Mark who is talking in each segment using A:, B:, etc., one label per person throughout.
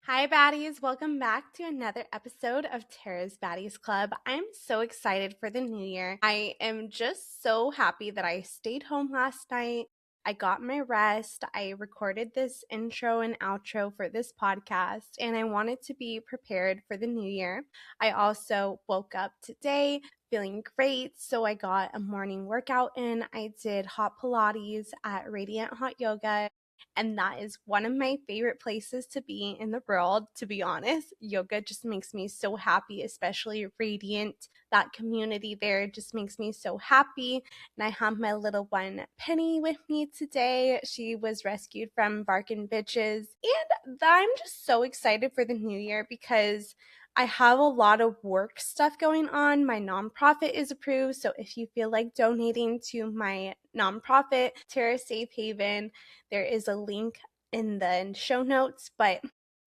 A: Hi, baddies. Welcome back to another episode of Terra's Baddies Club. I'm so excited for the new year. I am just so happy that I stayed home last night. I got my rest. I recorded this intro and outro for this podcast, and I wanted to be prepared for the new year. I also woke up today feeling great, so I got a morning workout in. I did hot Pilates at Radiant Hot Yoga, and that is one of my favorite places to be in the world, to be honest. Yoga just makes me so happy, especially Radiant. That community there just makes me so happy. And I have my little one, Penny, with me today. She was rescued from Barkin' Bitches. And I'm just so excited for the new year because I have a lot of work stuff going on. My nonprofit is approved. So if you feel like donating to my nonprofit, Terra Safe Haven, there is a link in the show notes, but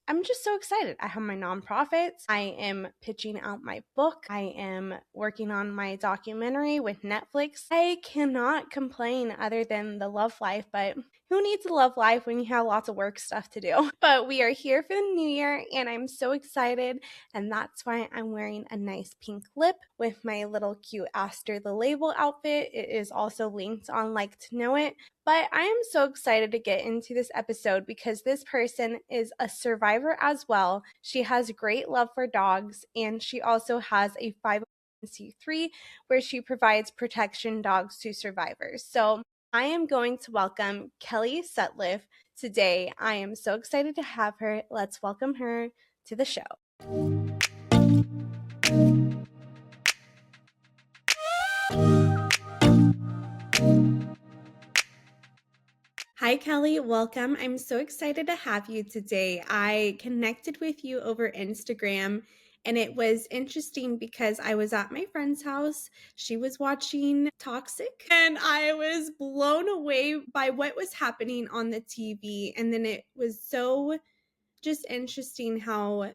A: I'm just so excited. I have my nonprofits. I am pitching out my book. I am working on my documentary with Netflix. I cannot complain other than the love life, but who needs a love life when you have lots of work stuff to do? But we are here for the new year and I'm so excited. And that's why I'm wearing a nice pink lip with my little cute Aster the Label outfit. It is also linked on Like to Know It. But I am so excited to get into this episode because this person is a survivor as well. She has great love for dogs, and she also has a 501c3 where she provides protection dogs to survivors. So I am going to welcome Kelly Sutliff today. I am so excited to have her. Let's welcome her to the show. Hi, Kelly. Welcome. I'm so excited to have you today. I connected with you over Instagram, and it was interesting because I was at my friend's house. She was watching Toxic, and I was blown away by what was happening on the TV. And then it was so just interesting how,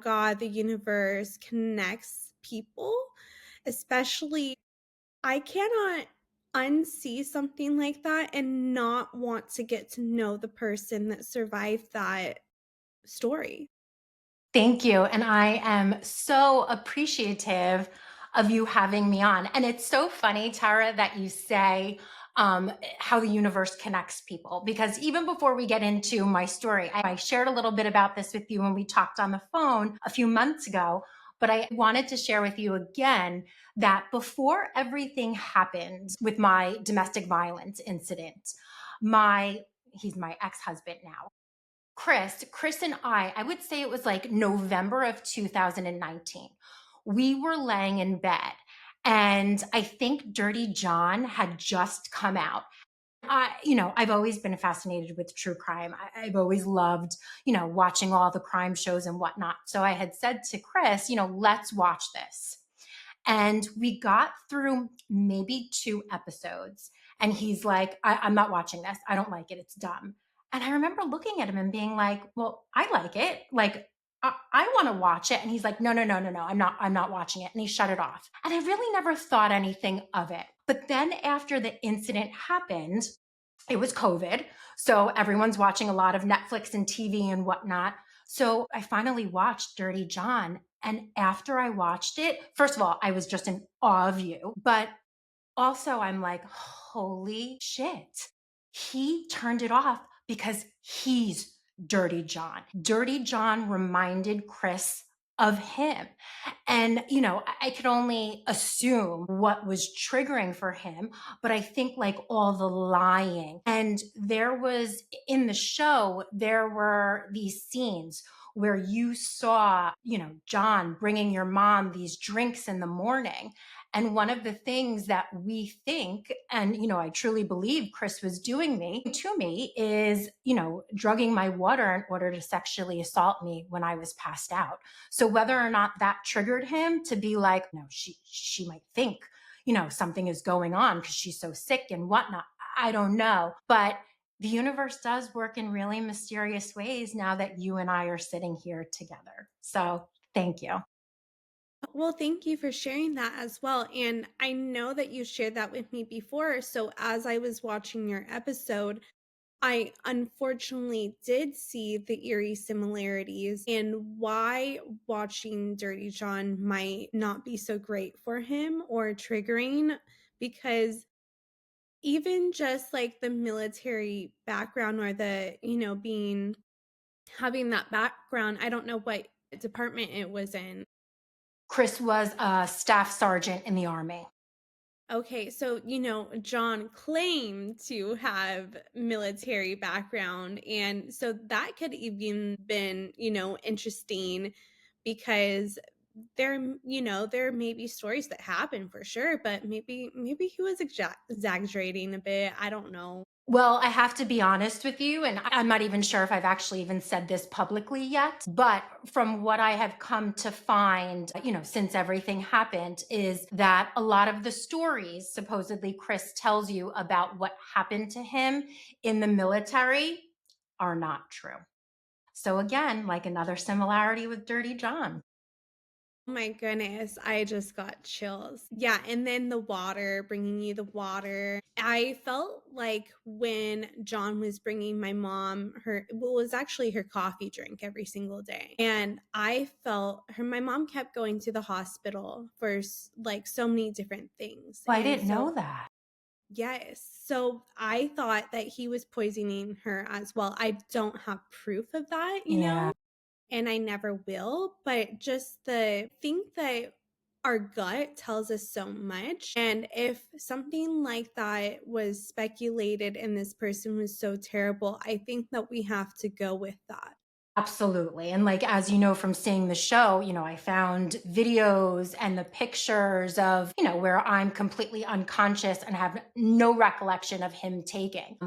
A: God, the universe connects people, especially I cannot unsee something like that and not want to get to know the person that survived that story.
B: Thank you. And I am so appreciative of you having me on. And it's so funny, Tara, that you say how the universe connects people. Because even before we get into my story, I shared a little bit about this with you when we talked on the phone a few months ago. But I wanted to share with you again that before everything happened with my domestic violence incident, he's my ex-husband now. Chris and I would say it was like November of 2019. We were laying in bed and I think Dirty John had just come out. I've always been fascinated with true crime. I've always loved, watching all the crime shows and whatnot. So I had said to Chris, let's watch this. And we got through maybe two episodes. And he's like, I'm not watching this. I don't like it. It's dumb. And I remember looking at him and being like, well, I like it. Like, I want to watch it. And he's like, no. I'm not watching it. And he shut it off. And I really never thought anything of it. But then after the incident happened, it was COVID. So everyone's watching a lot of Netflix and TV and whatnot. So I finally watched Dirty John. And after I watched it, first of all, I was just in awe of you. But also, I'm like, holy shit. He turned it off because he's Dirty John. Dirty John reminded Chris of him. And, I could only assume what was triggering for him, but I think like all the lying. And there was in the show, there were these scenes where you saw, John bringing your mom these drinks in the morning. And one of the things that we think, and, I truly believe Chris was doing to me is, drugging my water in order to sexually assault me when I was passed out. So whether or not that triggered him to be like, no, she might think, something is going on because she's so sick and whatnot. I don't know. But the universe does work in really mysterious ways now that you and I are sitting here together. So thank you.
A: Well, thank you for sharing that as well. And I know that you shared that with me before. So as I was watching your episode, I unfortunately did see the eerie similarities and why watching Dirty John might not be so great for him or triggering because even just like the military background or being having that background, I don't know what department it was in.
B: Chris was a staff sergeant in the Army.
A: Okay, so, John claimed to have military background, and so that could even been, interesting because there may be stories that happen for sure, but maybe he was exaggerating a bit. I don't know.
B: Well, I have to be honest with you, and I'm not even sure if I've actually even said this publicly yet, but from what I have come to find, since everything happened, is that a lot of the stories supposedly Chris tells you about what happened to him in the military are not true. So, again, like another similarity with Dirty John.
A: Oh my goodness, I just got chills. Yeah, and then the water, bringing you the water. I felt like when John was bringing my mom it was actually her coffee drink every single day. And I felt my mom kept going to the hospital for like so many different things.
B: Well, I
A: And
B: didn't know
A: so,
B: that.
A: yes. So I thought that he was poisoning her as well. I don't have proof of that,
B: Yeah,
A: and I never will, but just the think that our gut tells us so much, and if something like that was speculated and this person was so terrible, I think that we have to go with that.
B: absolutely. And like, as you know from seeing the show, I found videos and the pictures of, where I'm completely unconscious and have no recollection of him taking.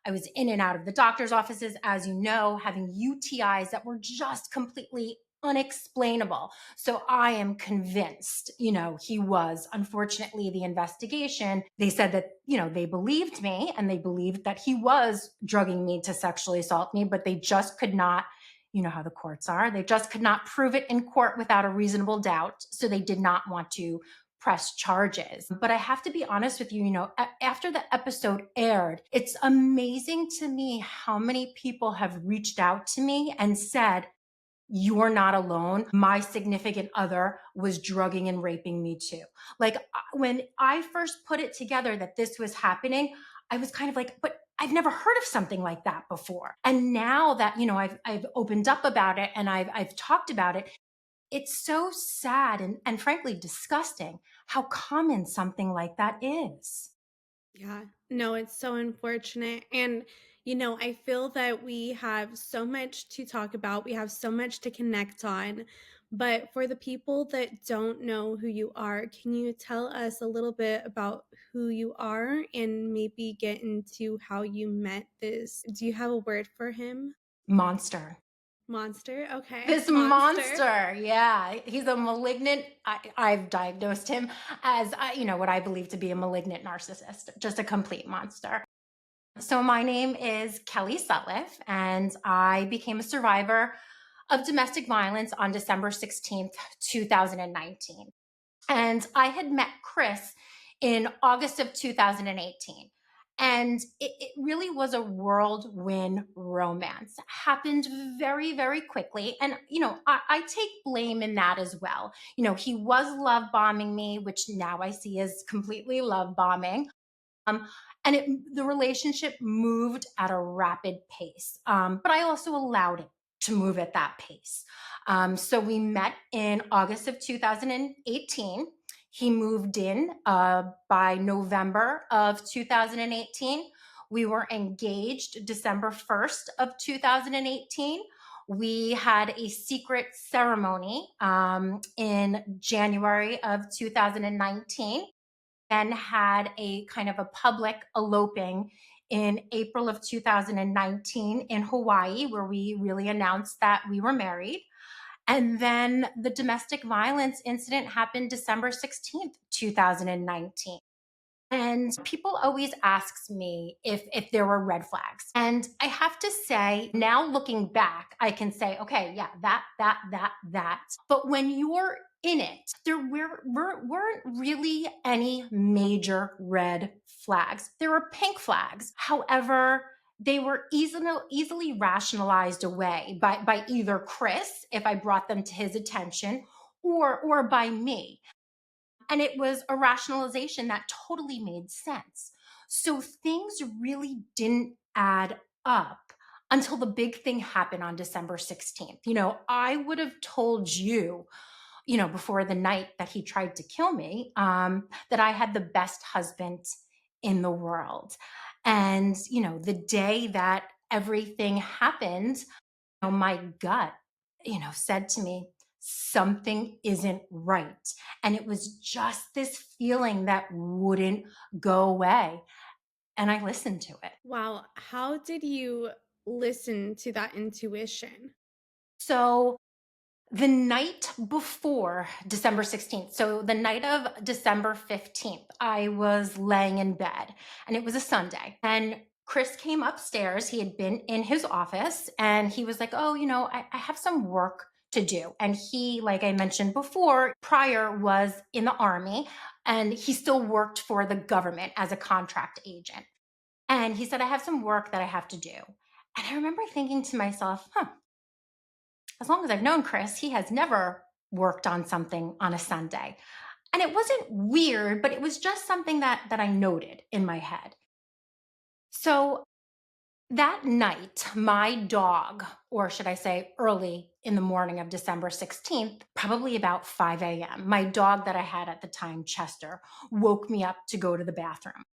B: I was in and out of the doctor's offices, as you know, having UTIs that were just completely unexplainable. So I am convinced, he was. Unfortunately, the investigation, they said that, they believed me and they believed that he was drugging me to sexually assault me, but they just could not, how the courts are, they just could not prove it in court without a reasonable doubt. So they did not want to press charges. But I have to be honest with you, after the episode aired, it's amazing to me how many people have reached out to me and said, "You're not alone. My significant other was drugging and raping me too." Like when I first put it together that this was happening, I was kind of like, but I've never heard of something like that before. And now that, I've opened up about it and I've talked about it, it's so sad and frankly disgusting how common something like that is.
A: Yeah. No, it's so unfortunate. And, I feel that we have so much to talk about. We have so much to connect on. But for the people that don't know who you are, can you tell us a little bit about who you are and maybe get into how you met this? Do you have a word for him?
B: Monster.
A: Monster? Okay.
B: This
A: Monster.
B: monster, yeah, he's a malignant. I've diagnosed him as, what I believe to be a malignant narcissist, just a complete monster. So my name is Kelly Sutliff, and I became a survivor of domestic violence on December 16th, 2019. And I had met Chris in August of 2018. And it really was a whirlwind romance. Happened very, very quickly. And, I take blame in that as well. He was love bombing me, which now I see as completely love bombing. Um, and the relationship moved at a rapid pace. But I also allowed it to move at that pace. So we met in August of 2018. He moved in by November of 2018. We were engaged December 1st of 2018. We had a secret ceremony in January of 2019, then had a kind of a public eloping in April of 2019 in Hawaii, where we really announced that we were married. And then the domestic violence incident happened December 16th, 2019. And people always asks me if there were red flags. And I have to say, now looking back, I can say, okay, yeah, that. But when you're in it, weren't really any major red flags. There were pink flags. However, they were easily rationalized away by either Chris, if I brought them to his attention, or by me. And it was a rationalization that totally made sense. So things really didn't add up until the big thing happened on December 16th. I would have told you, before the night that he tried to kill me, that I had the best husband in the world. And, the day that everything happened, my gut, said to me, something isn't right. And it was just this feeling that wouldn't go away. And I listened to it.
A: Wow, how did you listen to that intuition?
B: So the night before December 16th, so the night of December 15th, I was laying in bed and it was a Sunday. And Chris came upstairs. He had been in his office and he was like, oh, I have some work to do. And he, like I mentioned before, prior was in the army and he still worked for the government as a contract agent. And he said, I have some work that I have to do. And I remember thinking to myself, as long as I've known Chris, he has never worked on something on a Sunday. And it wasn't weird, but it was just something that I noted in my head. So that night, my dog, or should I say early in the morning of December 16th, probably about 5 a.m., my dog that I had at the time, Chester, woke me up to go to the bathroom.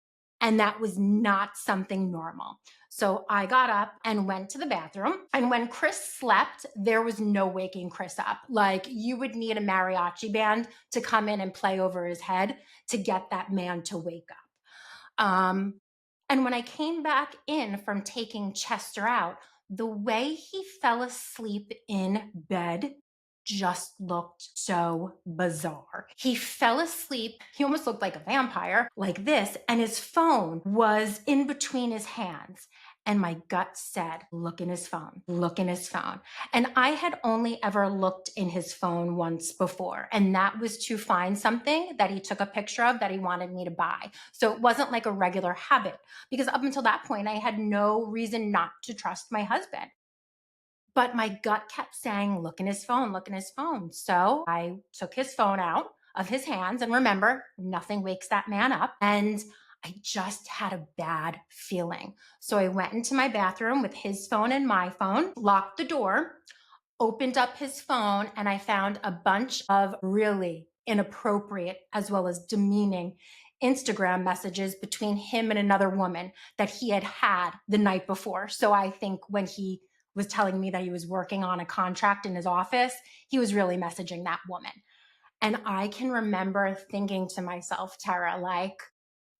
B: And that was not something normal. So I got up and went to the bathroom. And when Chris slept, there was no waking Chris up. Like you would need a mariachi band to come in and play over his head to get that man to wake up. And when I came back in from taking Chester out, the way he fell asleep in bed just looked so bizarre. He fell asleep. He almost looked like a vampire, like this, and his phone was in between his hands. And my gut said, look in his phone, look in his phone. And I had only ever looked in his phone once before, and that was to find something that he took a picture of that he wanted me to buy. So it wasn't like a regular habit, because up until that point, I had no reason not to trust my husband. But my gut kept saying, look in his phone, look in his phone. So I took his phone out of his hands. And remember, nothing wakes that man up. And I just had a bad feeling. So I went into my bathroom with his phone and my phone, locked the door, opened up his phone, and I found a bunch of really inappropriate as well as demeaning Instagram messages between him and another woman that he had had the night before. So I think when he was telling me that he was working on a contract in his office, he was really messaging that woman. And I can remember thinking to myself, Tara, like,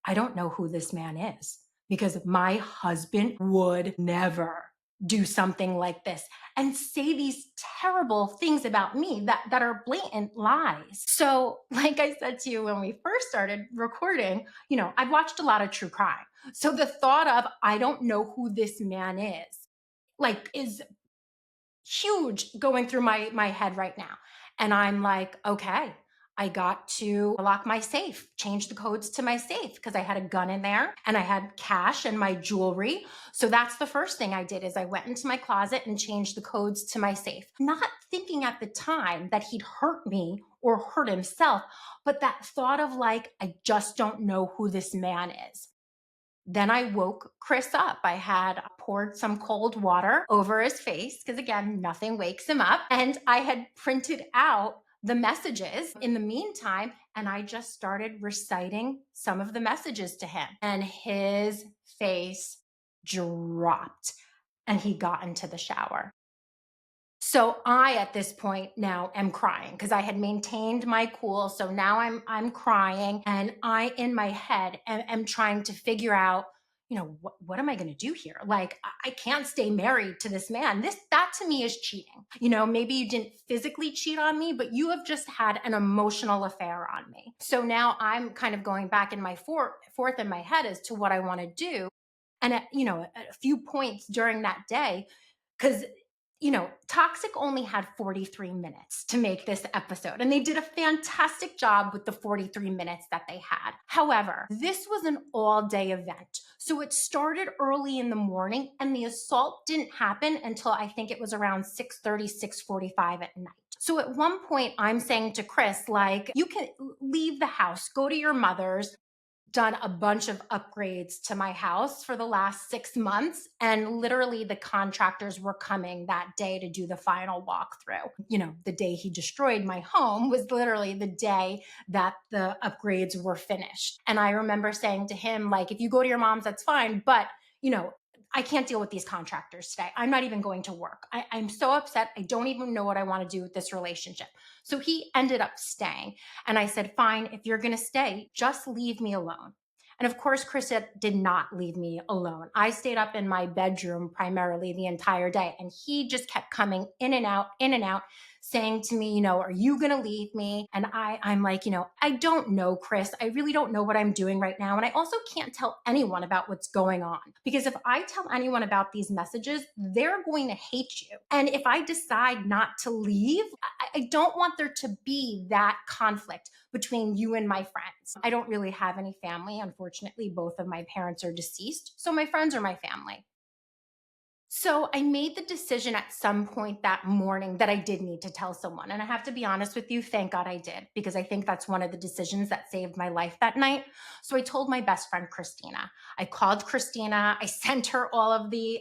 B: I don't know who this man is because my husband would never do something like this and say these terrible things about me that are blatant lies. So, like I said to you when we first started recording, I've watched a lot of true crime. So the thought of I don't know who this man is huge going through my head right now. And I'm like, okay, I got to lock my safe, change the codes to my safe because I had a gun in there and I had cash and my jewelry. So that's the first thing I did is I went into my closet and changed the codes to my safe, not thinking at the time that he'd hurt me or hurt himself, but that thought of like, I just don't know who this man is. Then I woke Chris up. I had poured some cold water over his face because, again, nothing wakes him up. And I had printed out the messages in the meantime. And I just started reciting some of the messages to him. And his face dropped and he got into the shower. So I, at this point now am crying because I had maintained my cool. So now I'm crying and I, in my head, am trying to figure out, what am I going to do here? Like, I can't stay married to this man. That to me is cheating. Maybe you didn't physically cheat on me, but you have just had an emotional affair on me. So now I'm kind of going back in my fourth in my head as to what I want to do. And at a few points during that day, because Toxic only had 43 minutes to make this episode, and they did a fantastic job with the 43 minutes that they had. However, this was an all-day event. So it started early in the morning, and the assault didn't happen until I think it was around 6:30, 6:45 at night. So at one point, I'm saying to Chris, like, you can leave the house, go to your mother's, done a bunch of upgrades to my house for the last 6 months. And literally the contractors were coming that day to do the final walkthrough. You know, the day he destroyed my home was literally the day that the upgrades were finished. And I remember saying to him, like, if you go to your mom's, that's fine. But, you know, I can't deal with these contractors today. I'm not even going to work. I'm so upset. I don't even know what I want to do with this relationship. So he ended up staying. And I said, fine, if you're going to stay, just leave me alone. And of course, Chris did not leave me alone. I stayed up in my bedroom primarily the entire day. And he just kept coming in and out, saying to me, you know, are you going to leave me? And I'm like, you know, I don't know, Chris. I really don't know what I'm doing right now. And I also can't tell anyone about what's going on, because if I tell anyone about these messages, they're going to hate you. And if I decide not to leave, I don't want there to be that conflict between you and my friends. I don't really have any family. Unfortunately, both of my parents are deceased. So my friends are my family. So I made the decision at some point that morning that I did need to tell someone. And I have to be honest with you, thank God I did, because I think that's one of the decisions that saved my life that night. So I told my best friend, Christina. I called Christina. I sent her all of the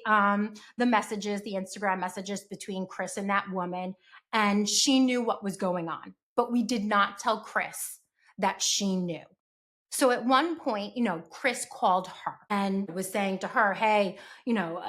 B: messages, the Instagram messages between Chris and that woman. And she knew what was going on. But we did not tell Chris that she knew. So at one point, you know, Chris called her and was saying to her, hey, you know,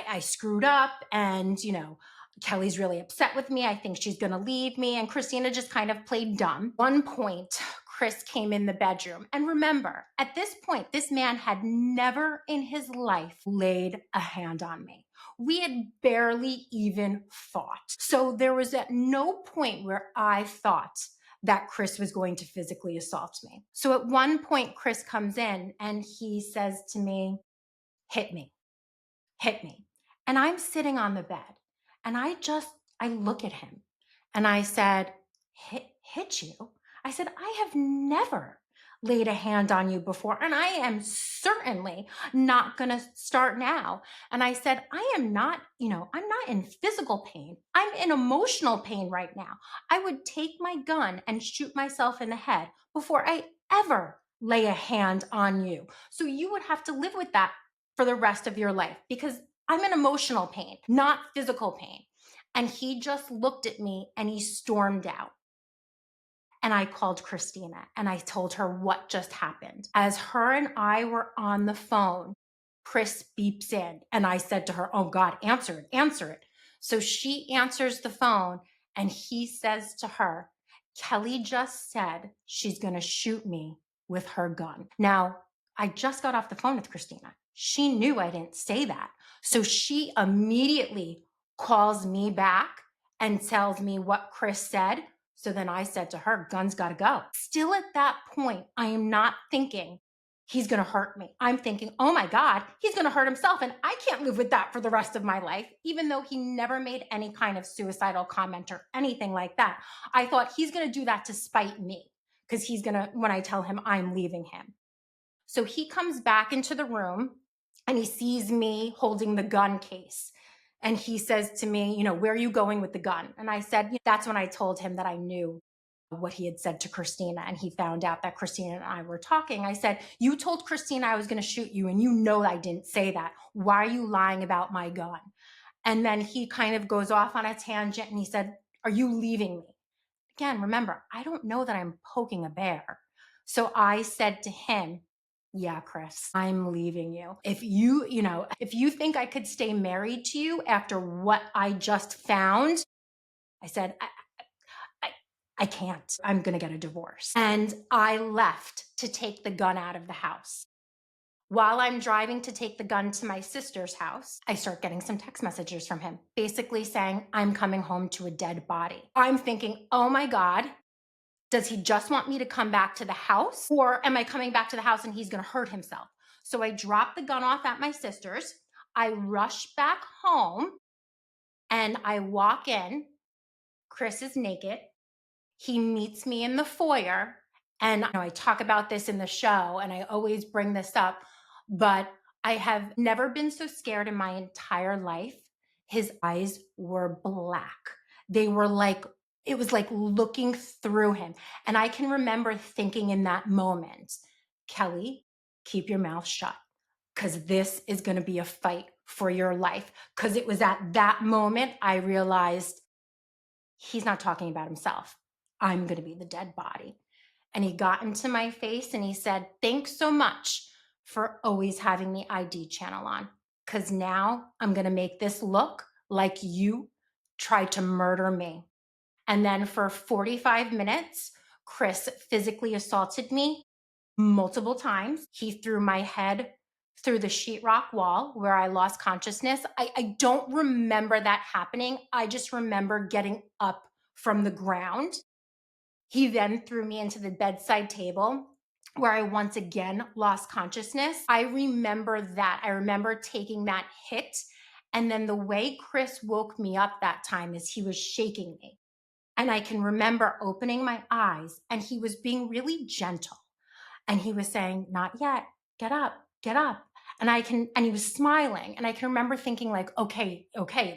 B: I screwed up, and, you know, Kelly's really upset with me. I think she's going to leave me. And Christina just kind of played dumb. One point, Chris came in the bedroom. And remember, at this point, this man had never in his life laid a hand on me. We had barely even fought. So there was at no point where I thought that Chris was going to physically assault me. So at one point, Chris comes in and he says to me, hit me, hit me. And I'm sitting on the bed, and I look at him and I said, hit you? I said, I have never laid a hand on you before, and I am certainly not going to start now. And I said, I am not, you know, I'm not in physical pain. I'm in emotional pain right now. I would take my gun and shoot myself in the head before I ever lay a hand on you. So you would have to live with that for the rest of your life, because I'm in emotional pain, not physical pain. And he just looked at me and he stormed out. And I called Christina and I told her what just happened. As her and I were on the phone, Chris beeps in and I said to her, oh God, answer it, answer it. So she answers the phone and he says to her, Kelly just said she's going to shoot me with her gun. Now, I just got off the phone with Christina. She knew I didn't say that. So she immediately calls me back and tells me what Chris said. So then I said to her, gun's got to go. Still at that point, I am not thinking he's going to hurt me. I'm thinking, oh my God, he's going to hurt himself. And I can't live with that for the rest of my life, even though he never made any kind of suicidal comment or anything like that. I thought he's going to do that to spite me, because he's going to, when I tell him I'm leaving him. So he comes back into the room and he sees me holding the gun case. And he says to me, you know, where are you going with the gun? And I said, that's when I told him that I knew what he had said to Christina. And he found out that Christina and I were talking. I said, you told Christina I was going to shoot you, and you know I didn't say that. Why are you lying about my gun? And then he kind of goes off on a tangent and he said, are you leaving me? Again, remember, I don't know that I'm poking a bear. So I said to him, yeah, Chris, I'm leaving you. If you think I could stay married to you after what I just found, I said, I can't. I'm going to get a divorce. And I left to take the gun out of the house. While I'm driving to take the gun to my sister's house, I start getting some text messages from him, basically saying, I'm coming home to a dead body. I'm thinking, oh my God, does he just want me to come back to the house? Or am I coming back to the house and he's going to hurt himself? So I drop the gun off at my sister's. I rush back home And I walk in, Chris is naked. He meets me in the foyer. And I talk about this in the show, and I always bring this up, but I have never been so scared in my entire life. His eyes were black. They were like, it was like looking through him. And I can remember thinking in that moment, Kelly, keep your mouth shut, because this is going to be a fight for your life. Because it was at that moment I realized he's not talking about himself. I'm going to be the dead body. And he got into my face and he said, "Thanks so much for always having the ID channel on, because now I'm going to make this look like you tried to murder me." And then for 45 minutes, Chris physically assaulted me multiple times. He threw my head through the sheetrock wall where I lost consciousness. I don't remember that happening. I just remember getting up from the ground. He then threw me into the bedside table where I once again lost consciousness. I remember that. I remember taking that hit. And then the way Chris woke me up that time is he was shaking me. And I can remember opening my eyes and he was being really gentle. And he was saying, "Not yet. Get up, get up." And he was smiling. And I can remember thinking, like, okay,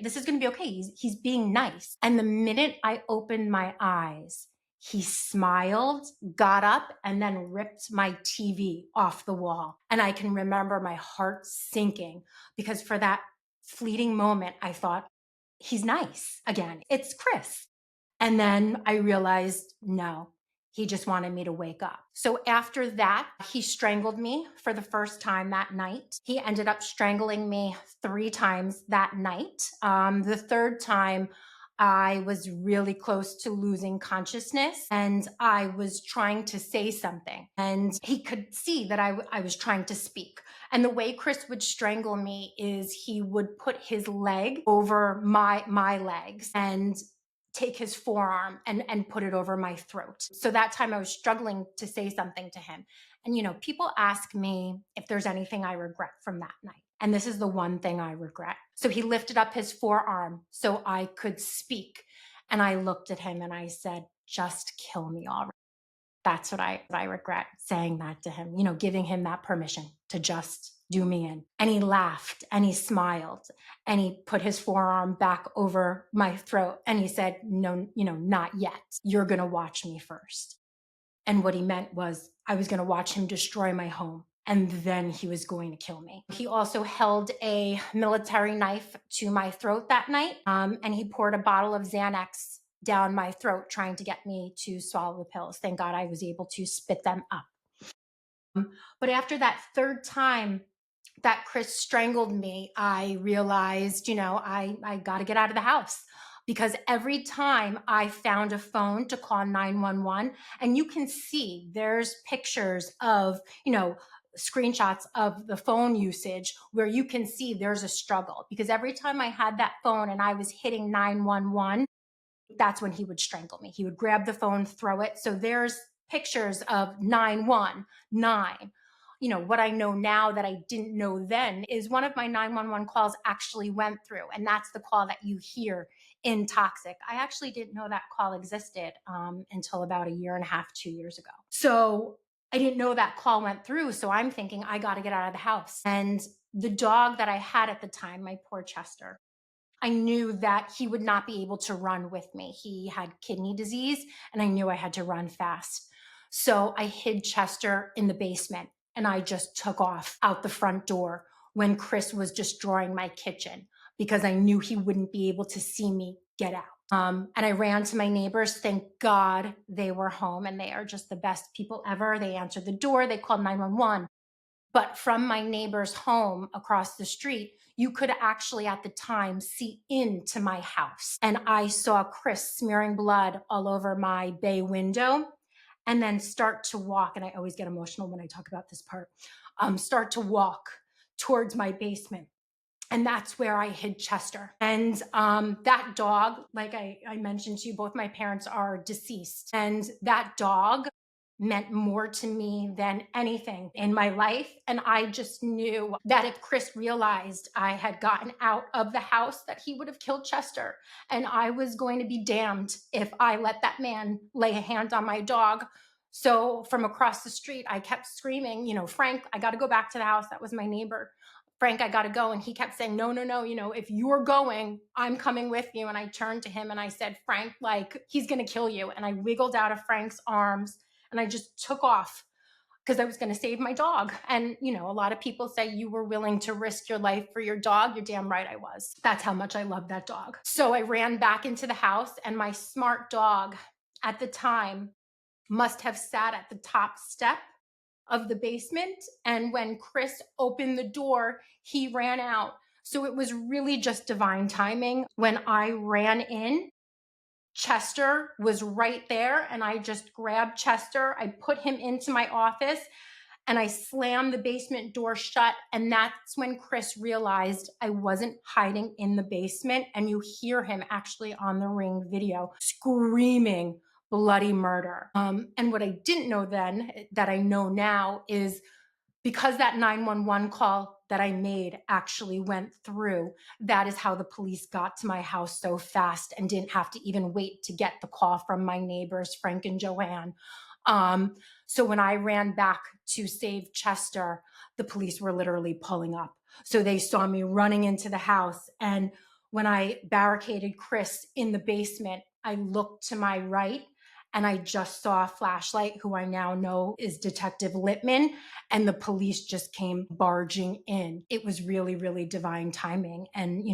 B: this is going to be okay. He's being nice. And the minute I opened my eyes, he smiled, got up, and then ripped my TV off the wall. And I can remember my heart sinking, because for that fleeting moment, I thought, he's nice again. It's Chris. And then I realized, no, he just wanted me to wake up. So after that, he strangled me for the first time that night. He ended up strangling me 3 times that night. The third time, I was really close to losing consciousness and I was trying to say something. And he could see that I was trying to speak. And the way Chris would strangle me is he would put his leg over my legs and take his forearm and put it over my throat. So that time I was struggling to say something to him. And, people ask me if there's anything I regret from that night. And this is the one thing I regret. So he lifted up his forearm so I could speak. And I looked at him and I said, "Just kill me already." That's what I regret, saying that to him, giving him that permission to just do me in. And he laughed and he smiled and he put his forearm back over my throat and he said, "No, not yet. You're going to watch me first." And what he meant was I was going to watch him destroy my home and then he was going to kill me. He also held a military knife to my throat that night, and he poured a bottle of Xanax down my throat, trying to get me to swallow the pills. Thank God I was able to spit them up. But after that third time that Chris strangled me, I realized, I got to get out of the house, because every time I found a phone to call 911, and you can see there's pictures of, screenshots of the phone usage where you can see there's a struggle, because every time I had that phone and I was hitting 911, that's when he would strangle me. He would grab the phone, throw it. So there's pictures of 919. What I know now that I didn't know then is one of my 911 calls actually went through. And that's the call that you hear in Toxic. I actually didn't know that call existed until about a year and a half, 2 years ago. So I didn't know that call went through. So I'm thinking, I got to get out of the house. And the dog that I had at the time, my poor Chester, I knew that he would not be able to run with me. He had kidney disease, and I knew I had to run fast. So I hid Chester in the basement, and I just took off out the front door when Chris was destroying my kitchen, because I knew he wouldn't be able to see me get out. And I ran to my neighbors. Thank God they were home, and they are just the best people ever. They answered the door, they called 911. But from my neighbor's home across the street, you could actually at the time see into my house. And I saw Chris smearing blood all over my bay window and then start to walk. And I always get emotional when I talk about this part. Start to walk towards my basement. And that's where I hid Chester. And that dog, like I mentioned to you, both my parents are deceased. And that dog meant more to me than anything in my life. And I just knew that if Chris realized I had gotten out of the house, that he would have killed Chester. And I was going to be damned if I let that man lay a hand on my dog. So from across the street, I kept screaming, Frank, I got to go back to the house. That was my neighbor. Frank, I got to go. And he kept saying, no, no, no. If you're going, I'm coming with you. And I turned to him and I said, Frank, like, he's going to kill you. And I wiggled out of Frank's arms and I just took off because I was going to save my dog. And, a lot of people say you were willing to risk your life for your dog. You're damn right I was. That's how much I love that dog. So I ran back into the house, and my smart dog at the time must have sat at the top step of the basement. And when Chris opened the door, he ran out. So it was really just divine timing. When I ran in, Chester was right there, and I just grabbed Chester. I put him into my office and I slammed the basement door shut. And that's when Chris realized I wasn't hiding in the basement. And you hear him actually on the Ring video screaming bloody murder. And what I didn't know then that I know now is because that 911 call that I made actually went through, that is how the police got to my house so fast and didn't have to even wait to get the call from my neighbors, Frank and Joanne. So when I ran back to save Chester, the police were literally pulling up. So they saw me running into the house. And when I barricaded Chris in the basement, I looked to my right and I just saw a flashlight, who I now know is Detective Littman, and the police just came barging in. It was really, really divine timing. And,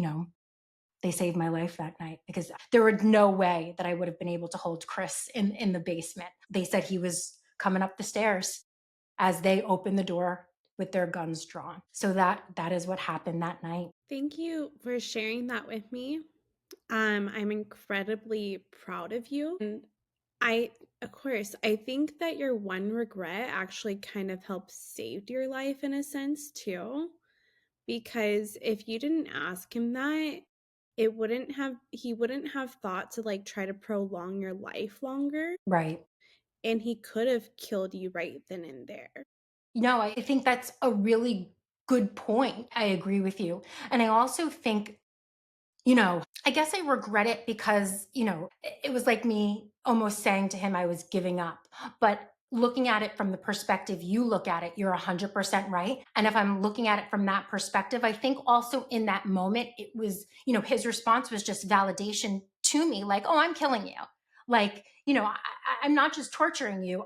B: they saved my life that night because there was no way that I would have been able to hold Chris in the basement. They said he was coming up the stairs as they opened the door with their guns drawn. So that is what happened that night.
A: Thank you for sharing that with me. I'm incredibly proud of you. And of course, I think that your one regret actually kind of helped saved your life in a sense too. Because if you didn't ask him that, he wouldn't have thought to like try to prolong your life longer.
B: Right.
A: And he could have killed you right then and there.
B: I think that's a really good point. I agree with you. And I also think I guess I regret it because, it was like me almost saying to him I was giving up. But looking at it from the perspective you look at it, you're 100% right. And if I'm looking at it from that perspective, I think also in that moment, it was, his response was just validation to me, like, oh, I'm killing you. Like, I'm not just torturing you.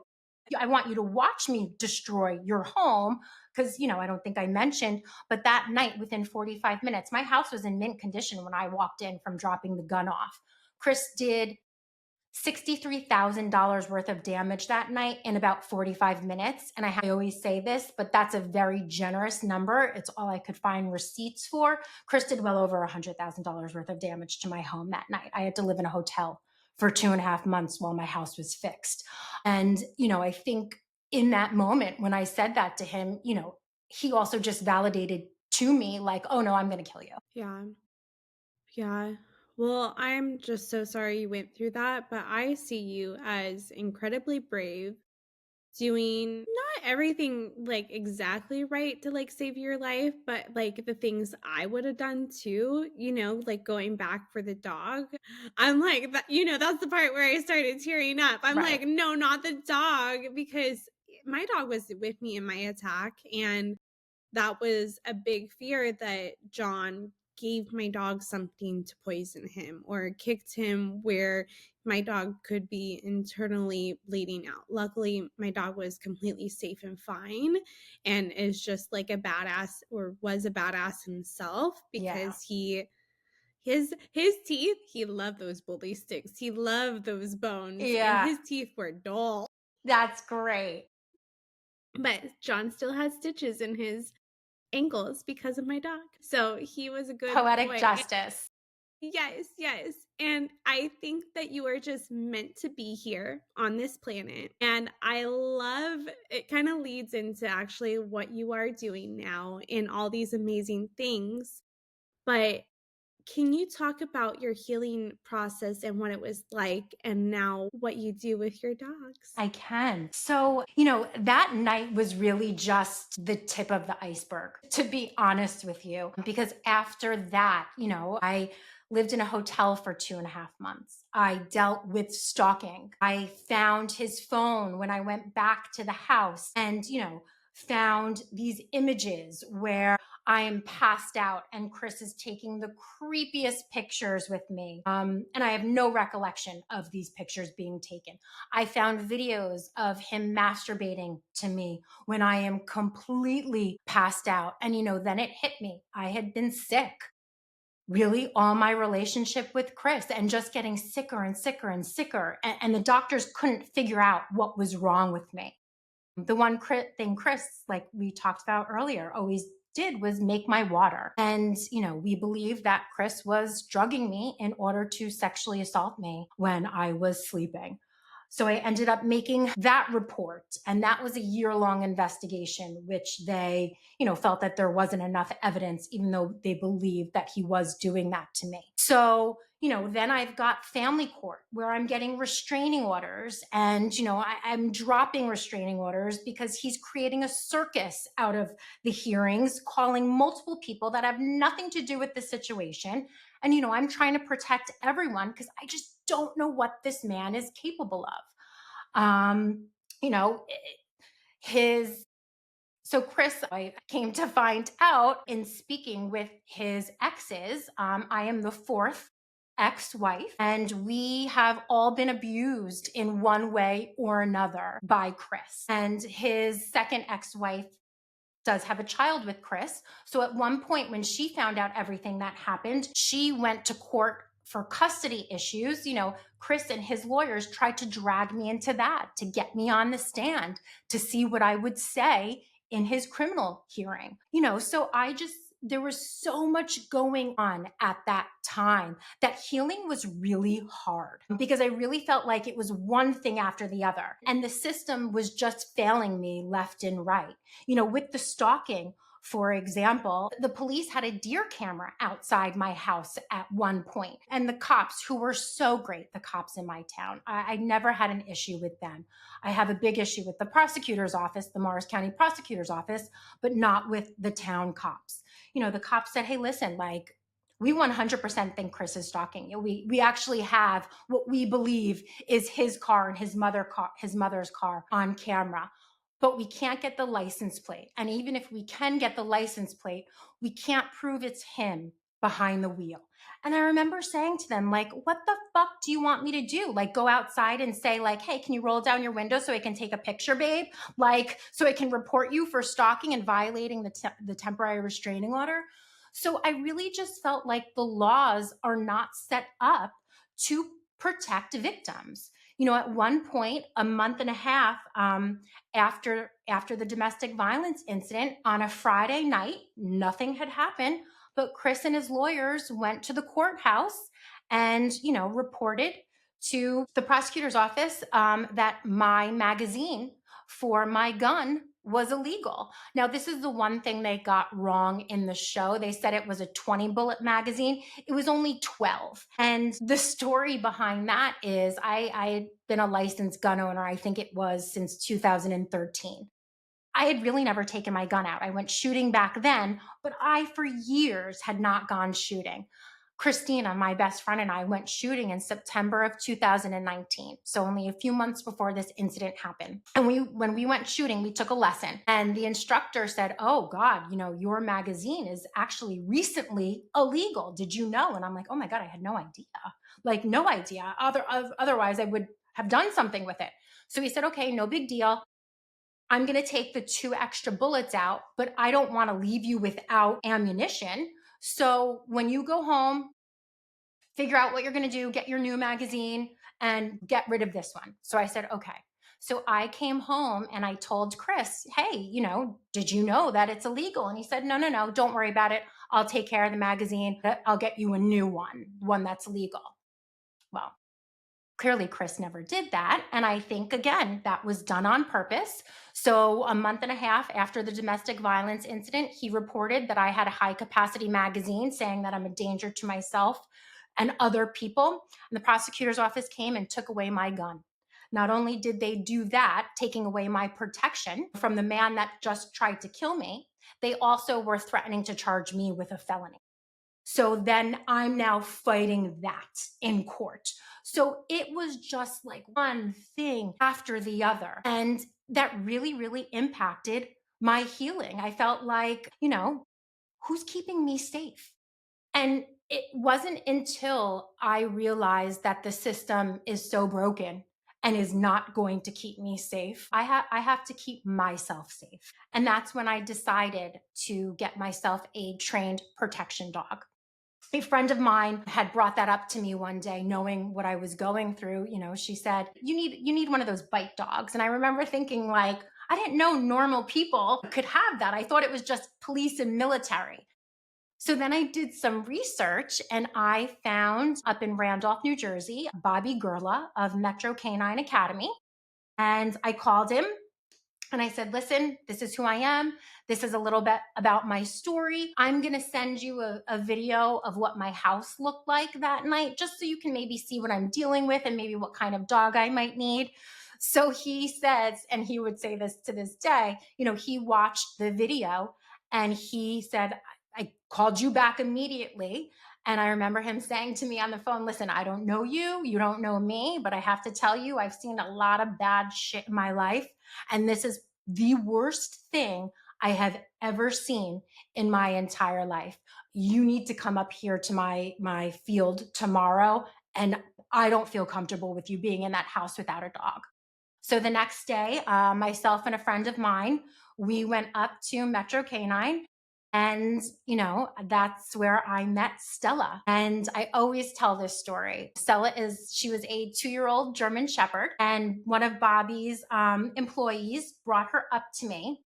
B: I want you to watch me destroy your home. Because, I don't think I mentioned, but that night, within 45 minutes, my house was in mint condition when I walked in from dropping the gun off. Chris did $63,000 worth of damage that night in about 45 minutes. And I always say this, but that's a very generous number. It's all I could find receipts for. Chris did well over $100,000 worth of damage to my home that night. I had to live in a hotel for 2.5 months while my house was fixed. And, I think in that moment when I said that to him, he also just validated to me, like, oh no, I'm going to kill you.
A: Yeah. Yeah. Well, I'm just so sorry you went through that, but I see you as incredibly brave, doing not everything like exactly right to like save your life, but like the things I would have done too, like going back for the dog. I'm like that, that's the part where I started tearing up. I'm like,
B: Right.
A: no, not the dog, because my dog was with me in my attack, and that was a big fear that John gave my dog something to poison him or kicked him where my dog could be internally bleeding out. Luckily, my dog was completely safe and fine and is just like a badass, or was a badass himself,
B: Yeah.
A: because his teeth, he loved those bully sticks. He loved those bones, and
B: Yeah.
A: his teeth were dull.
B: That's great.
A: But John still has stitches in his ankles because of my dog. So he was a good
B: Poetic
A: boy.
B: justice.
A: Yes, yes. And I think that you are just meant to be here on this planet. And I love it, kind of leads into actually what you are doing now in all these amazing things. But Can you talk about your healing process and what it was like, and now what you do with your dogs?
B: I can. So, that night was really just the tip of the iceberg, to be honest with you. Because after that, I lived in a hotel for 2.5 months. I dealt with stalking. I found his phone when I went back to the house and, found these images where I am passed out and Chris is taking the creepiest pictures with me. And I have no recollection of these pictures being taken. I found videos of him masturbating to me when I am completely passed out. And, then it hit me. I had been sick really all my relationship with Chris and just getting sicker and sicker and sicker. And the doctors couldn't figure out what was wrong with me. The one thing Chris, like we talked about earlier, always did was make my water. And, we believe that Chris was drugging me in order to sexually assault me when I was sleeping. So I ended up making that report. And that was a year-long investigation, which they, felt that there wasn't enough evidence, even though they believed that he was doing that to me. So, then I've got family court where I'm getting restraining orders and, I'm dropping restraining orders because he's creating a circus out of the hearings, calling multiple people that have nothing to do with the situation. And, I'm trying to protect everyone because I just don't know what this man is capable of. You know, his so Chris, I came to find out in speaking with his exes, I am the fourth ex-wife, and we have all been abused in one way or another by Chris. And his second ex-wife does have a child with Chris. So at one point, when she found out everything that happened, she went to court for custody issues. Chris and his lawyers tried to drag me into that to get me on the stand to see what I would say in his criminal hearing. So there was so much going on at that time that healing was really hard because I really felt like it was one thing after the other. And the system was just failing me left and right. With the stalking, for example, the police had a deer camera outside my house at one point, and the cops, who were so great, the cops in my town, I never had an issue with them. I have a big issue with the prosecutor's office, the Morris County prosecutor's office, but not with the town cops. The cops said, hey, listen, like, we 100% think Chris is stalking you. We actually have what we believe is his car and his mother's car on camera, but we can't get the license plate. And even if we can get the license plate, we can't prove it's him behind the wheel. And I remember saying to them, like, what the fuck do you want me to do? Like, go outside and say, like, hey, can you roll down your window so I can take a picture, babe? Like, so I can report you for stalking and violating the temporary restraining order. So I really just felt like the laws are not set up to protect victims. At one point, a month and a half after the domestic violence incident, on a Friday night, nothing had happened, but Chris and his lawyers went to the courthouse and reported to the prosecutor's office that my magazine for my gun was illegal. Now, this is the one thing they got wrong in the show. They said it was a 20 bullet magazine. It was only 12. And the story behind that is I had been a licensed gun owner, I think it was since 2013. I had really never taken my gun out. I went shooting back then, but I, for years, had not gone shooting. Christina, my best friend, and I went shooting in September of 2019. So only a few months before this incident happened. And when we went shooting, we took a lesson and the instructor said, oh God, your magazine is actually recently illegal. Did you know? And I'm like, oh my God, I had no idea. Like, no idea. Otherwise I would have done something with it. So he said, okay, no big deal. I'm going to take the 2 extra bullets out, but I don't want to leave you without ammunition. So when you go home, figure out what you're going to do, get your new magazine and get rid of this one. So I said, okay. So I came home and I told Chris, hey, did you know that it's illegal? And he said, no, don't worry about it. I'll take care of the magazine. I'll get you a new one that's legal. Well, Clearly, Chris never did that. And I think, again, that was done on purpose. So, a month and a half after the domestic violence incident, he reported that I had a high capacity magazine saying that I'm a danger to myself and other people. And the prosecutor's office came and took away my gun. Not only did they do that, taking away my protection from the man that just tried to kill me, they also were threatening to charge me with a felony. So then I'm now fighting that in court. So it was just like one thing after the other. And that really, really impacted my healing. I felt like, who's keeping me safe? And it wasn't until I realized that the system is so broken and is not going to keep me safe. I have to keep myself safe. And that's when I decided to get myself a trained protection dog. A friend of mine had brought that up to me one day, knowing what I was going through. She said, you need one of those bite dogs. And I remember thinking, like, I didn't know normal people could have that. I thought it was just police and military. So then I did some research and I found up in Randolph, New Jersey, Bobby Gerla of Metro Canine Academy. And I called him and I said, listen, this is who I am. This is a little bit about my story. I'm going to send you a video of what my house looked like that night, just so you can maybe see what I'm dealing with and maybe what kind of dog I might need. So he says, and he would say this to this day, he watched the video and he said, I called you back immediately. And I remember him saying to me on the phone, listen, I don't know you. You don't know me, but I have to tell you, I've seen a lot of bad shit in my life. And this is the worst thing I have ever seen in my entire life. You need to come up here to my field tomorrow. And I don't feel comfortable with you being in that house without a dog. So the next day, myself and a friend of mine, we went up to Metro Canine. And, that's where I met Stella. And I always tell this story. She was a 2-year-old German Shepherd. And one of Bobby's employees brought her up to me.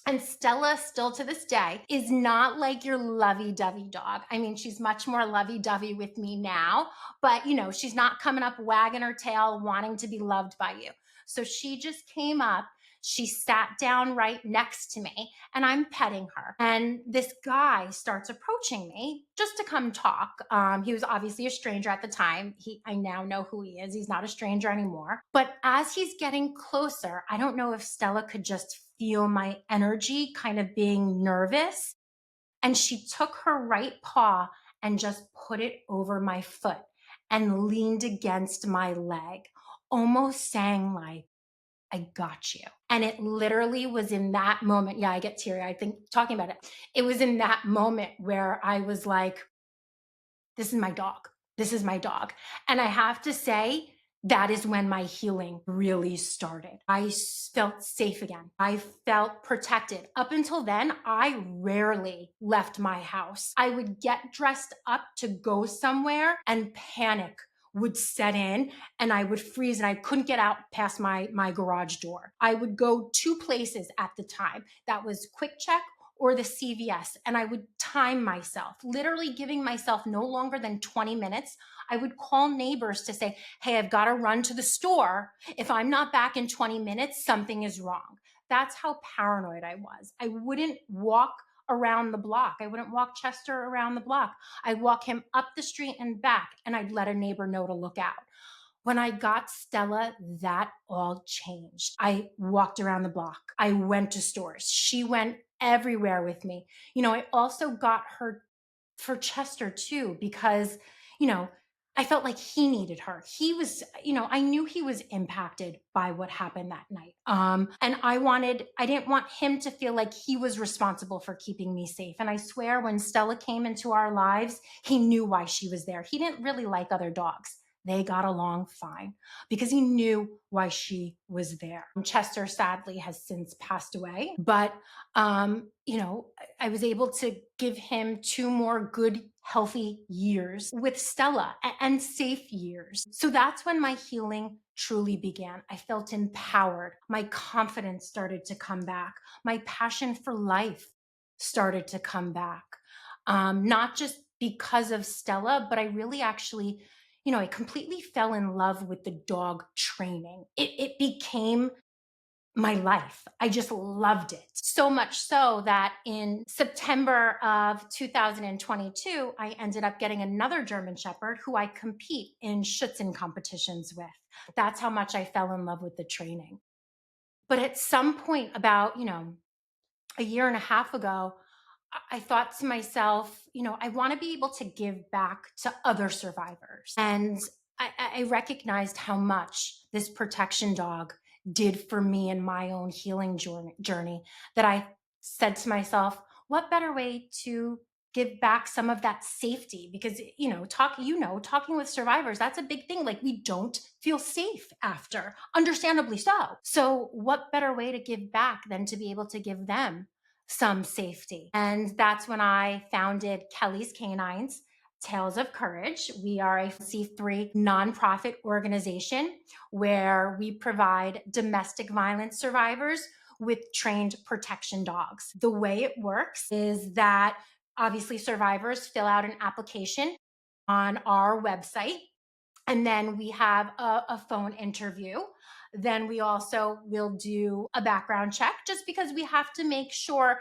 B: And Stella, still to this day, is not like your lovey dovey dog. I mean, she's much more lovey dovey with me now, but she's not coming up wagging her tail, wanting to be loved by you. So she just came up. She sat down right next to me and I'm petting her. And this guy starts approaching me just to come talk. He was obviously a stranger at the time. I now know who he is. He's not a stranger anymore. But as he's getting closer, I don't know if Stella could just feel my energy kind of being nervous. And she took her right paw and just put it over my foot and leaned against my leg, almost saying like, I got you. And it literally was in that moment. Yeah, I get teary. I think talking about it. It was in that moment where I was like, this is my dog. This is my dog. And I have to say, that is when my healing really started. I felt safe again. I felt protected. Up until then, I rarely left my house. I would get dressed up to go somewhere and panic would set in and I would freeze and I couldn't get out past my garage door. I would go 2 places at the time. That was Quick Check or the CVS, and I would time myself, literally giving myself no longer than 20 minutes. I would call neighbors to say, hey, I've got to run to the store. If I'm not back in 20 minutes, something is wrong. That's how paranoid I was. I wouldn't walk around the block. I wouldn't walk Chester around the block. I'd walk him up the street and back, and I'd let a neighbor know to look out. When I got Stella, that all changed. I walked around the block. I went to stores. She went everywhere with me. I also got her for Chester too, because, you know, I felt like he needed her. He was, I knew he was impacted by what happened that night. And I didn't want him to feel like he was responsible for keeping me safe. And I swear when Stella came into our lives, he knew why she was there. He didn't really like other dogs. They got along fine because he knew why she was there. Chester sadly has since passed away, but I was able to give him 2 more good, healthy years with Stella and safe years. So that's when my healing truly began. I felt empowered. My confidence started to come back. My passion for life started to come back. Not just because of Stella, but I really actually I completely fell in love with the dog training. It became my life. I just loved it. So much so that in September of 2022, I ended up getting another German Shepherd who I compete in Schutzen competitions with. That's how much I fell in love with the training. But at some point, about, a year and a half ago, I thought to myself, I want to be able to give back to other survivors. And I recognized how much this protection dog did for me in my own healing journey, that I said to myself, what better way to give back some of that safety? Because, talking with survivors, that's a big thing. Like, we don't feel safe after, understandably so. So what better way to give back than to be able to give them some safety? And that's when I founded Kelly's Canines, Tales of Courage. We are a C3 nonprofit organization where we provide domestic violence survivors with trained protection dogs. The way it works is that obviously survivors fill out an application on our website, and then we have a phone interview. Then we also will do a background check, just because we have to make sure,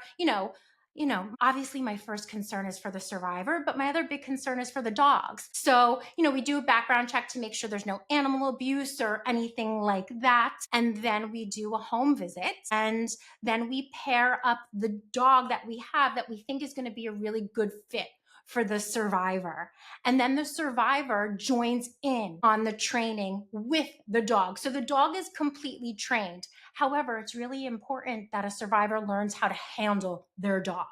B: obviously my first concern is for the survivor, but my other big concern is for the dogs. So, we do a background check to make sure there's no animal abuse or anything like that. And then we do a home visit, and then we pair up the dog that we have that we think is going to be a really good fit for the survivor. And then the survivor joins in on the training with the dog. So the dog is completely trained. However, it's really important that a survivor learns how to handle their dog.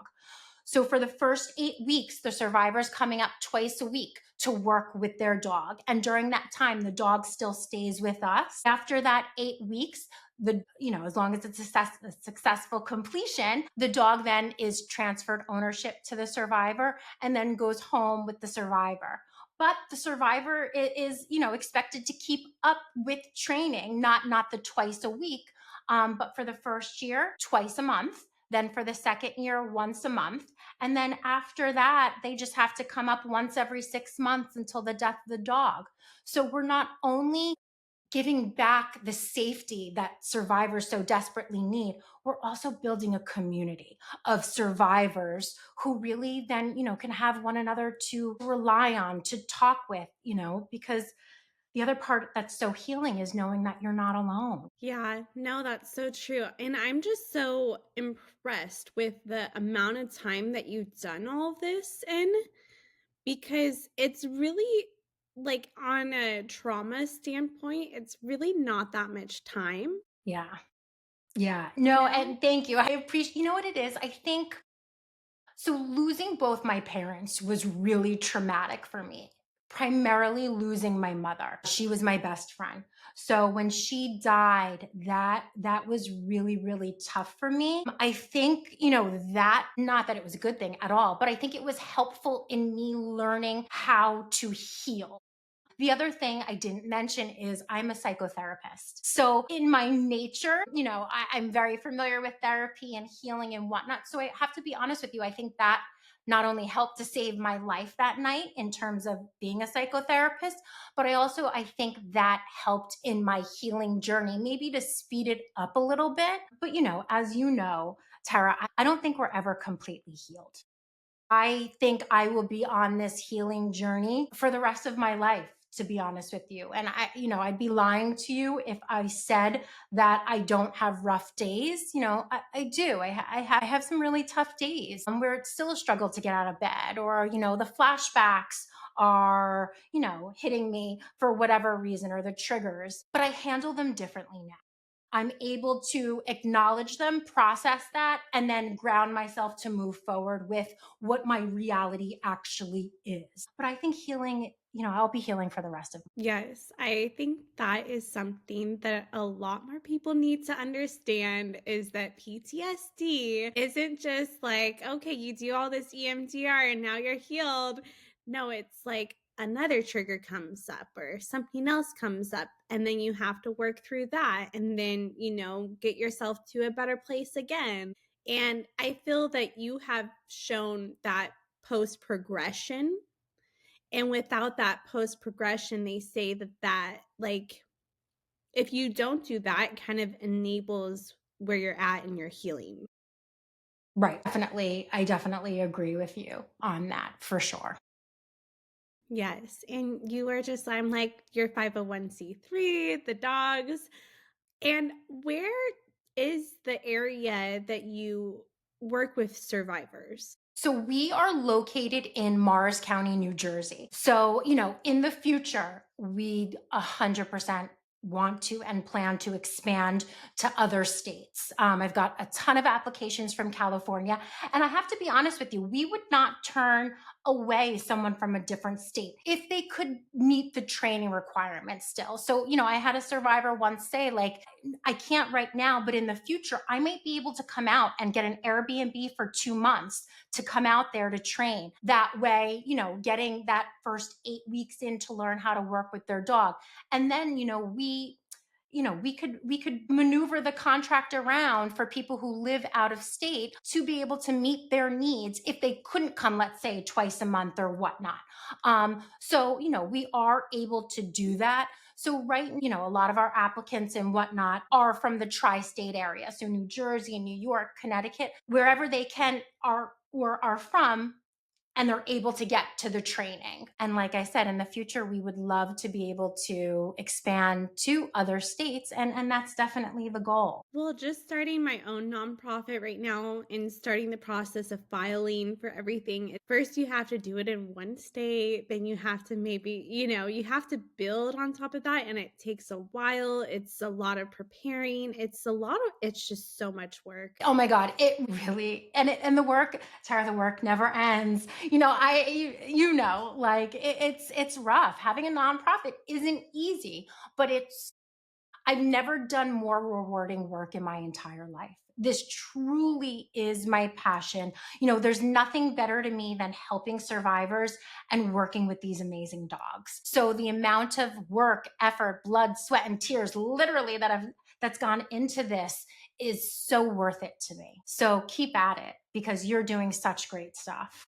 B: So for the first 8 weeks, the survivor's coming up twice a week to work with their dog. And during that time, the dog still stays with us. After that 8 weeks, as long as it's a successful completion, the dog then is transferred ownership to the survivor and then goes home with the survivor. But the survivor is, expected to keep up with training, not the twice a week, but for the first year, twice a month. Then for the second year, once a month. And then after that, they just have to come up once every 6 months until the death of the dog. So we're not only giving back the safety that survivors so desperately need, we're also building a community of survivors who really then, can have one another to rely on, to talk with, because the other part that's so healing is knowing that you're not alone.
A: Yeah, no, that's so true. And I'm just so impressed with the amount of time that you've done all of this in, because it's really like on a trauma standpoint, it's really not that much time,
B: Yeah. Yeah.
A: you
B: No,
A: know?
B: and thank you. I appreciate, what it is? I think so. Losing both my parents was really traumatic for me. Primarily losing my mother. She was my best friend. So when she died, that was really, really tough for me. I think, that, not that it was a good thing at all, but I think it was helpful in me learning how to heal. The other thing I didn't mention is I'm a psychotherapist. So, in my nature, I'm very familiar with therapy and healing and whatnot. So, I have to be honest with you. I think that not only helped to save my life that night in terms of being a psychotherapist, but I think that helped in my healing journey, maybe to speed it up a little bit. But, as you know, Tara, I don't think we're ever completely healed. I think I will be on this healing journey for the rest of my life, to be honest with you. And I'd be lying to you if I said that I don't have rough days. I do. I have some really tough days where it's still a struggle to get out of bed, or, the flashbacks are, hitting me for whatever reason, or the triggers, but I handle them differently now. I'm able to acknowledge them, process that, and then ground myself to move forward with what my reality actually is. But I think healing, I'll be healing for the rest of.
A: Yes, I think that is something that a lot more people need to understand, is that PTSD isn't just like, okay, you do all this EMDR and now you're healed. No, it's like another trigger comes up or something else comes up, and then you have to work through that and then, get yourself to a better place again. And I feel that you have shown that post progression, And without that post progression, they say that, like, if you don't do that, it kind of enables where you're at in your healing.
B: Right. Definitely. I definitely agree with you on that for sure.
A: Yes, and you were just I'm like, your 501(c)(3), the dogs, and where is the area that you work with survivors?
B: So we are located in Morris County, New Jersey. So, in the future, we 100% want to and plan to expand to other states. I've got a ton of applications from California. And I have to be honest with you, we would not turn away someone from a different state if they could meet the training requirements still. So, I had a survivor once say, like, I can't right now, but in the future, I might be able to come out and get an Airbnb for 2 months to come out there to train. That way, getting that first 8 weeks in to learn how to work with their dog. And then, we could maneuver the contract around for people who live out of state to be able to meet their needs if they couldn't come, let's say, twice a month or whatnot. So we are able to do that. So right, a lot of our applicants and whatnot are from the tri-state area, so New Jersey, New York, Connecticut, wherever they can are from, and they're able to get to the training. And like I said, in the future, we would love to be able to expand to other states, and that's definitely the goal.
A: Well, just starting my own nonprofit right now and starting the process of filing for everything. First, you have to do it in one state, then you have to maybe, you have to build on top of that. And it takes a while. It's a lot of preparing. It's just so much work.
B: Oh my God, it really and the work, Tara, the work never ends. Like it's rough. Having a nonprofit isn't easy, but I've never done more rewarding work in my entire life. This truly is my passion. There's nothing better to me than helping survivors and working with these amazing dogs. So the amount of work, effort, blood, sweat, and tears literally that's gone into this is so worth it to me. So keep at it because you're doing such great stuff.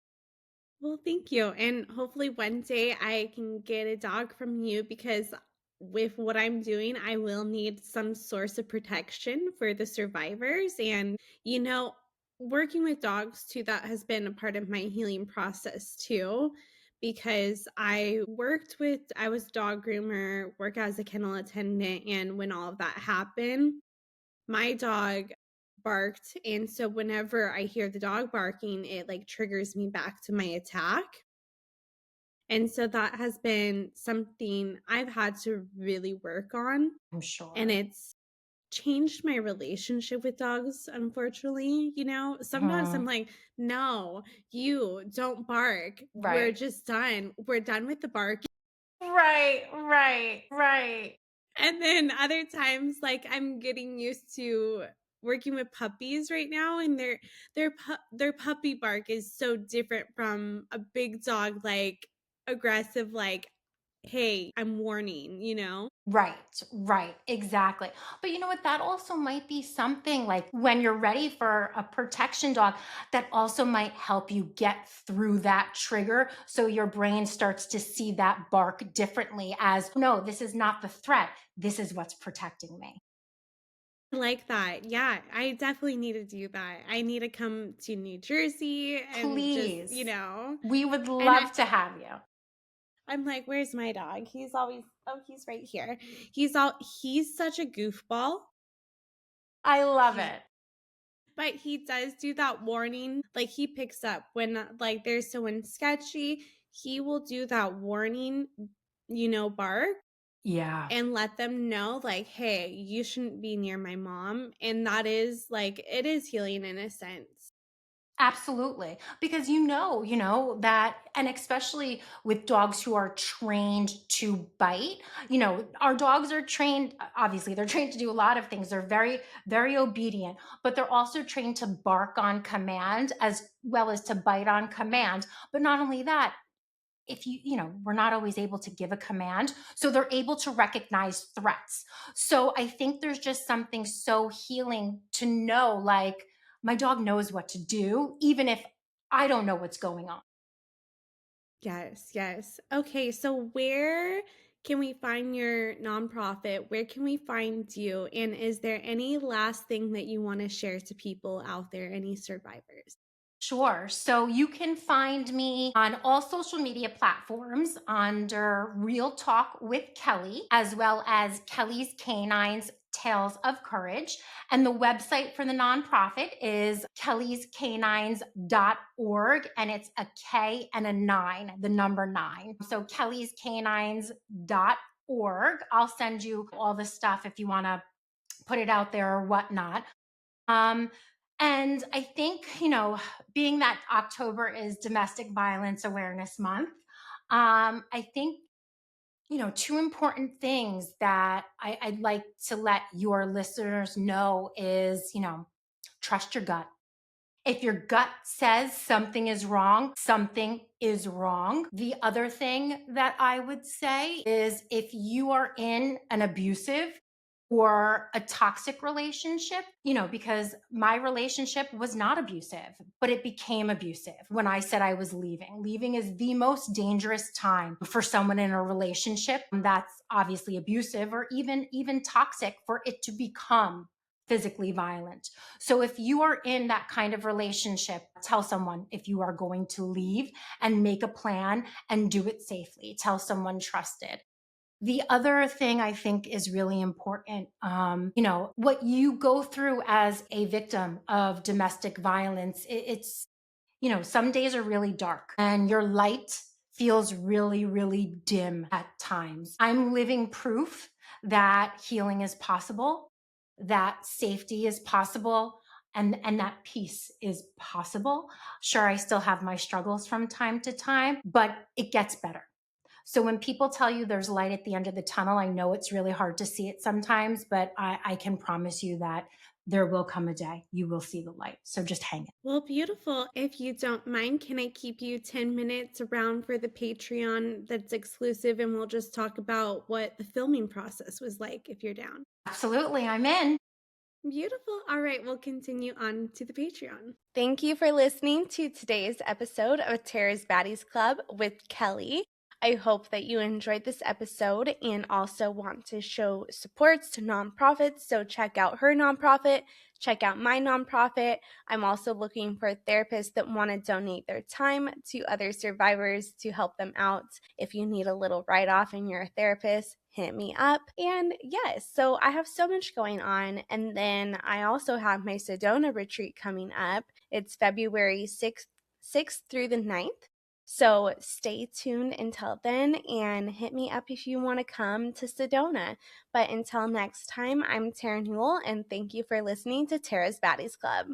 A: Well, thank you. And hopefully one day I can get a dog from you because with what I'm doing, I will need some source of protection for the survivors. And, working with dogs too, that has been a part of my healing process too. Because I was dog groomer, work as a kennel attendant. And when all of that happened, my dog barked, and so whenever I hear the dog barking, it, like, triggers me back to my attack, and so that has been something I've had to really work on,
B: I'm
A: and
B: sure.
A: it's changed my relationship with dogs, unfortunately, Sometimes I'm
B: Mhm.
A: like, "No, you don't bark. We're
B: Right.
A: just done. We're done with the bark."
B: Right, right, right.
A: And then other times, like, I'm getting used to working with puppies right now, and their puppy bark is so different from a big dog, like, aggressive, like, "Hey, I'm warning," you know?
B: Right, right, exactly. But you know what? That also might be something like when you're ready for a protection dog, that also might help you get through that trigger. So your brain starts to see that bark differently as no, this is not the threat. This is what's protecting me.
A: I like that. Yeah, I definitely need to do that. I need to come to New Jersey and just,
B: Please. We would
A: and
B: love to have you.
A: I'm like, "Where's my dog?" He's right here. He's such a goofball.
B: I love
A: He's
B: it.
A: But he does do that warning, like, he picks up when, like, there's someone sketchy, he will do that warning, bark
B: Yeah.
A: and let them know, like, "Hey, you shouldn't be near my mom," and that is, like, it is healing in a sense.
B: Absolutely. Because that, and especially with dogs who are trained to bite, our dogs are trained, obviously, they're trained to do a lot of things. They're very, very obedient, but they're also trained to bark on command as well as to bite on command. But not only that, if we're not always able to give a command, so they're able to recognize threats. So I think there's just something so healing to know, like, my dog knows what to do even if I don't know what's going on.
A: Yes, yes. Okay, so where can we find your nonprofit? Where can we find you? And is there any last thing that you want to share to people out there, any survivors?
B: Sure. So you can find me on all social media platforms under Real Talk with Kelly, as well as Kelly's Canines Tales of Courage. And the website for the nonprofit is kellyscanines.org. And it's a K and a nine, the number nine. So kellyscanines.org. I'll send you all the stuff if you want to put it out there or whatnot. Um, and I think, being that October is Domestic Violence Awareness Month, I think, two important things that I'd like to let your listeners know is, trust your gut. If your gut says something is wrong, something is wrong. The other thing that I would say is if you are in an abusive or a toxic relationship, because my relationship was not abusive, but it became abusive when I said I was leaving. Leaving is the most dangerous time for someone in a relationship that's obviously abusive or even toxic for it to become physically violent. So if you are in that kind of relationship, tell someone if you are going to leave and make a plan and do it safely. Tell someone trusted. The other thing I think is really important, what you go through as a victim of domestic violence, it's, some days are really dark and your light feels really, really dim at times. I'm living proof that healing is possible, that safety is possible, and that peace is possible. Sure, I still have my struggles from time to time, but it gets better. So when people tell you there's light at the end of the tunnel, I know it's really hard to see it sometimes, but I can promise you that there will come a day you will see the light. So just hang it.
A: Well, beautiful. If you don't mind, can I keep you 10 minutes around for the Patreon that's exclusive and we'll just talk about what the filming process was like if you're down?
B: Absolutely, I'm in.
A: Beautiful. All right, we'll continue on to the Patreon. Thank you for listening to today's episode of Tara's Baddies Club with Kelly. I hope that you enjoyed this episode and also want to show supports to nonprofits. So check out her nonprofit, check out my nonprofit. I'm also looking for therapists that want to donate their time to other survivors to help them out. If you need a little write off and you're a therapist, hit me up. And yes, so I have so much going on. And then I also have my Sedona retreat coming up. It's February 6th through the 9th. So stay tuned until then and hit me up if you want to come to Sedona. But until next time, I'm Terra Newell and thank you for listening to Tara's Baddies Club.